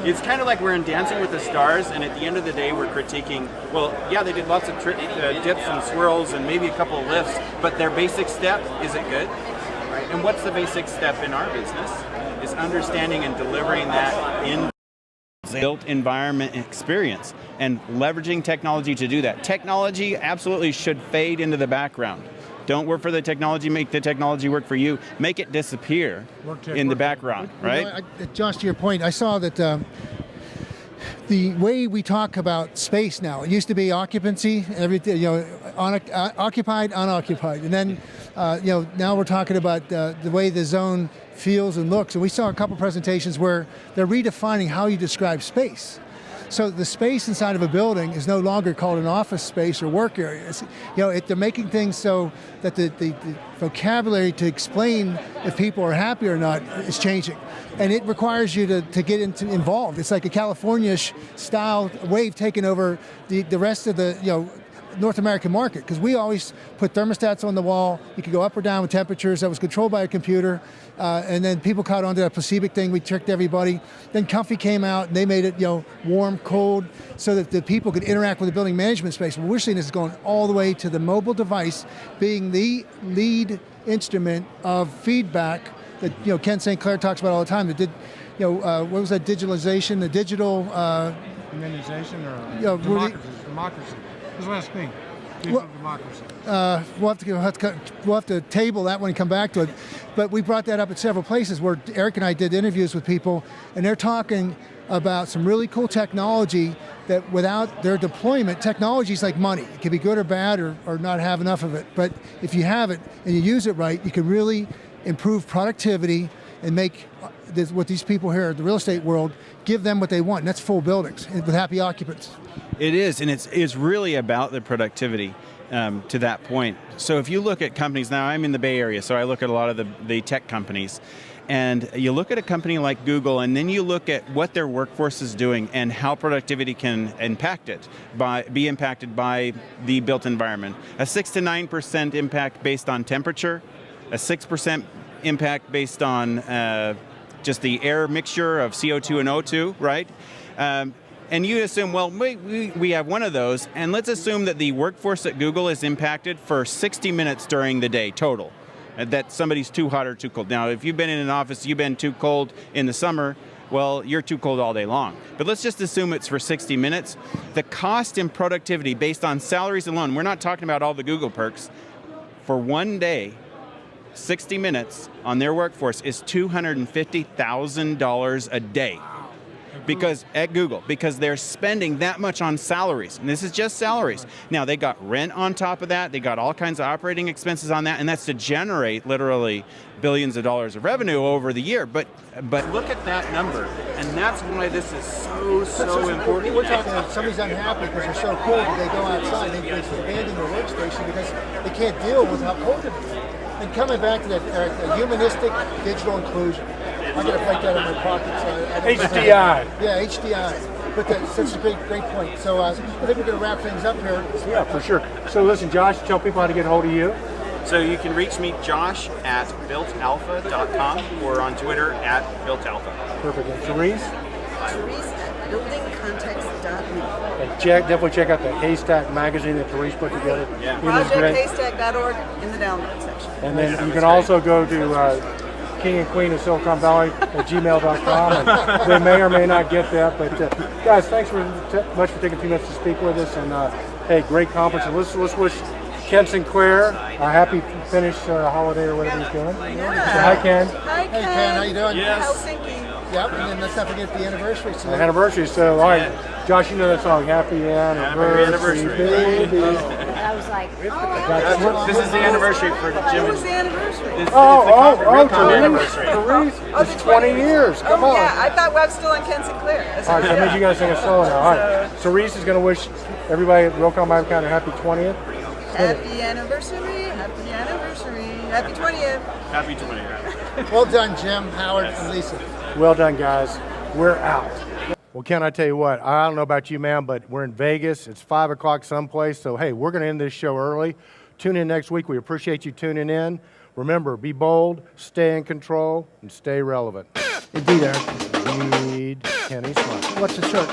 It's kind of like we're in Dancing with the Stars, and at the end of the day, we're critiquing, well, yeah, they did lots of dips and swirls and maybe a couple of lifts, but their basic step, is it good? Right? And what's the basic step in our business? Is understanding and delivering that in built environment experience and leveraging technology to do that. Technology absolutely should fade into the background. Don't work for the technology, make the technology work for you. Make it disappear in the background, right? Josh, to your point, I saw that the way we talk about space now, it used to be occupancy, everything, occupied, unoccupied, and then now we're talking about the way the zone feels and looks. And we saw a couple presentations where they're redefining how you describe space. So the space inside of a building is no longer called an office space or work area. They're making things so that the vocabulary to explain if people are happy or not is changing. And it requires you to get involved. It's like a California-ish style wave taking over the rest of the North American market, because we always put thermostats on the wall. You could go up or down with temperatures. That was controlled by a computer. And then people caught on to that Pacific thing. We tricked everybody. Then Comfy came out and they made it warm, cold, so that the people could interact with the building management space. What we're seeing is going all the way to the mobile device being the lead instrument of feedback that Ken St. Clair talks about all the time. What was that digitalization, the digital Immunization or democracy. His last thing. Democracy. We'll have to table that one and come back to it. But we brought that up at several places where Eric and I did interviews with people, and they're talking about some really cool technology that without their deployment, technology is like money. It can be good or bad or not have enough of it. But if you have it and you use it right, you can really improve productivity and make what these people here at the real estate world, give them what they want, and that's full buildings with happy occupants. It is, and it's really about the productivity to that point. So if you look at companies, now I'm in the Bay Area, so I look at a lot of the tech companies, and you look at a company like Google, and then you look at what their workforce is doing and how productivity can be impacted by the built environment. A 6 to 9% impact based on temperature, a 6% impact based on just the air mixture of CO2 and O2, right? And you assume, well, we have one of those, and let's assume that the workforce at Google is impacted for 60 minutes during the day total, that somebody's too hot or too cold. Now, if you've been in an office, you've been too cold in the summer, well, you're too cold all day long. But let's just assume it's for 60 minutes. The cost in productivity based on salaries alone, we're not talking about all the Google perks, for one day, 60 minutes on their workforce is $250,000 a day. Because at Google, because they're spending that much on salaries, and this is just salaries. Now they got rent on top of that, they got all kinds of operating expenses on that, and that's to generate literally billions of dollars of revenue over the year. But look at that number, and that's why this is so important. We're talking about somebody's unhappy because they're so cold that they go outside and they abandon their workstation because they can't deal with how cold it is. And coming back to that humanistic digital inclusion. I'm going to write that in my pocket. HDI. Yeah, HDI. But that's such a great point. So I think we're going to wrap things up here. Yeah, for sure. So listen, Josh, tell people how to get a hold of you. So you can reach me, Josh, at builtalpha.com or on Twitter at builtalpha. Perfect. And Therese? Therese at buildingcontext.me. And definitely check out the Haystack magazine that Therese put together. Yeah. ProjectHaystack.org in the download section. And then you can also go to King and Queen of Silicon Valley at gmail.com. And they may or may not get that. But guys, thanks much for taking a few minutes to speak with us. And hey, great conference. And let's wish Ken Sinclair a happy finish holiday or whatever he's doing. Yeah. So, hi, Ken. Hi, Ken. Hey, Ken, how you doing? Yes. Helsinki. Yep, and then let's not forget the anniversary. So anniversary. So, all right, Josh, you know that song, Happy Anniversary, Baby. I was like, This is the anniversary for Jim. What was the anniversary? Therese, it's 20 years. Come on. Yeah, I thought Webb's still on Ken Sinclair. All right, so that means you got to sing a solo now. All right, so Reese is going to wish everybody at RealComm Ibcon a happy 20th. Happy anniversary, happy anniversary, happy 20th. Happy 20th. Well done, Jim, Howard, and Lisa. Well done, guys. We're out. Well, Ken, I tell you what, I don't know about you, man, but we're in Vegas. It's 5 o'clock someplace. So, hey, we're going to end this show early. Tune in next week. We appreciate you tuning in. Remember, be bold, stay in control, and stay relevant. Indeed, Eric. Read Kenny Smart. What's the shirt?